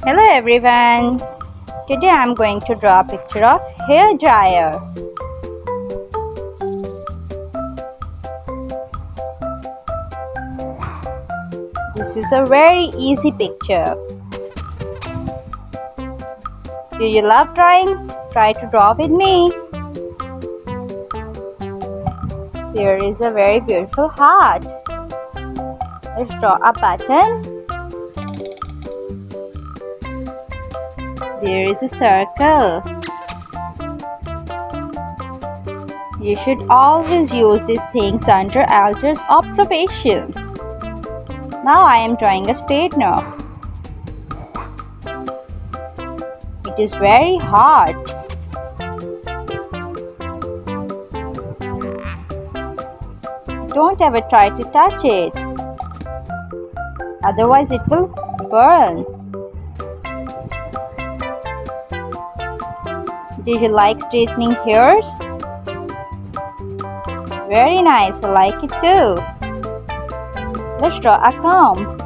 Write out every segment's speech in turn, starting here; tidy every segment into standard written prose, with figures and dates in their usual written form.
Hello everyone. Today I am going to draw a picture of hair dryer. This is a very easy picture. Do you love drawing? Try to draw with me. There is a very beautiful heart. Let's draw a button. There is a circle. You should always use these things under elders' observation. Now I am drawing a straightener. It is very hard. Don't ever try to touch it. Otherwise it will burn. Do you like straightening hairs? Very nice, I like it too. Let's draw a comb.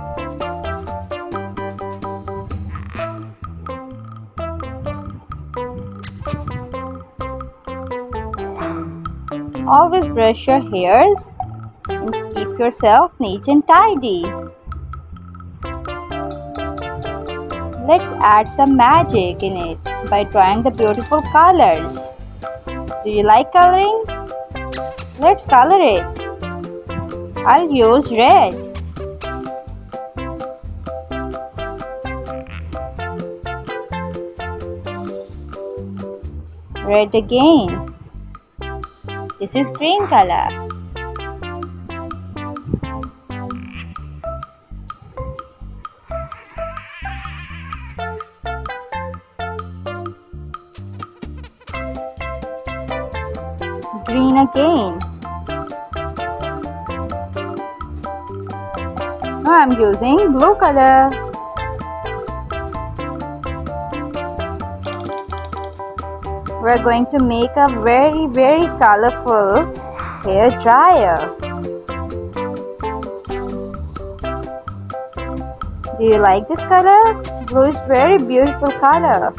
Always brush your hairs and keep yourself neat and tidy. Let's add some magic in it by drawing the beautiful colors. Do you like coloring? Let's color it. I'll use red. Red again. This is green color. Green again. Now I'm using blue color. We're going to make a very colorful hair dryer. Do you like this color? Blue is very beautiful color.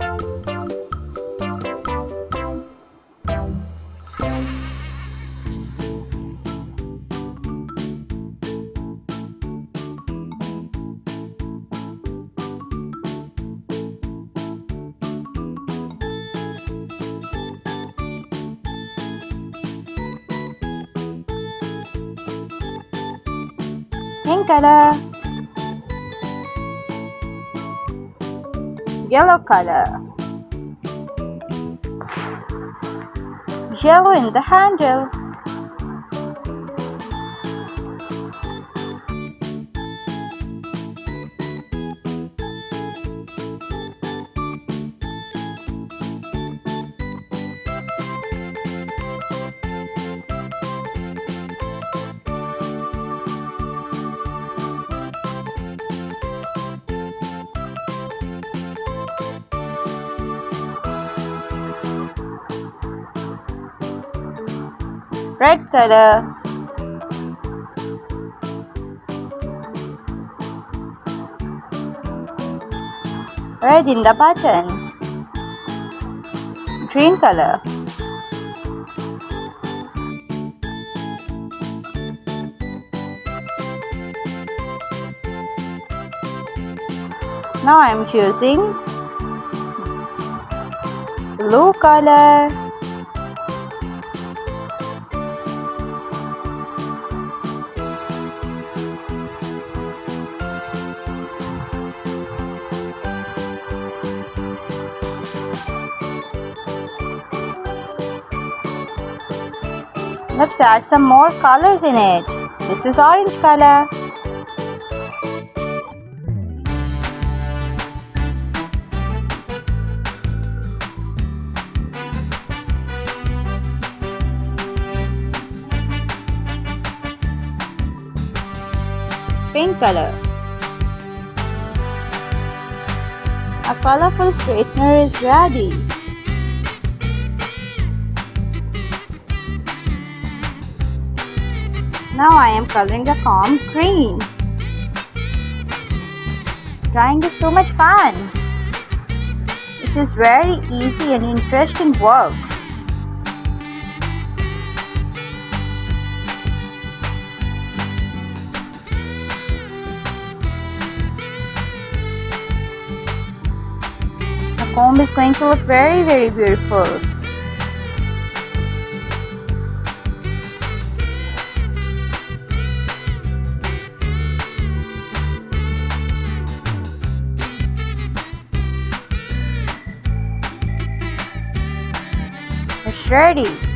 Pink color, yellow color, yellow in the handle, red color, red in the button, green color, now I'm choosing blue color, let's add some more colors in it. This is orange color. Pink color. A colorful straightener is ready. Now I am coloring the comb green. Drawing is too much fun. It is very easy and interesting work. The comb is going to look very beautiful. It's ready.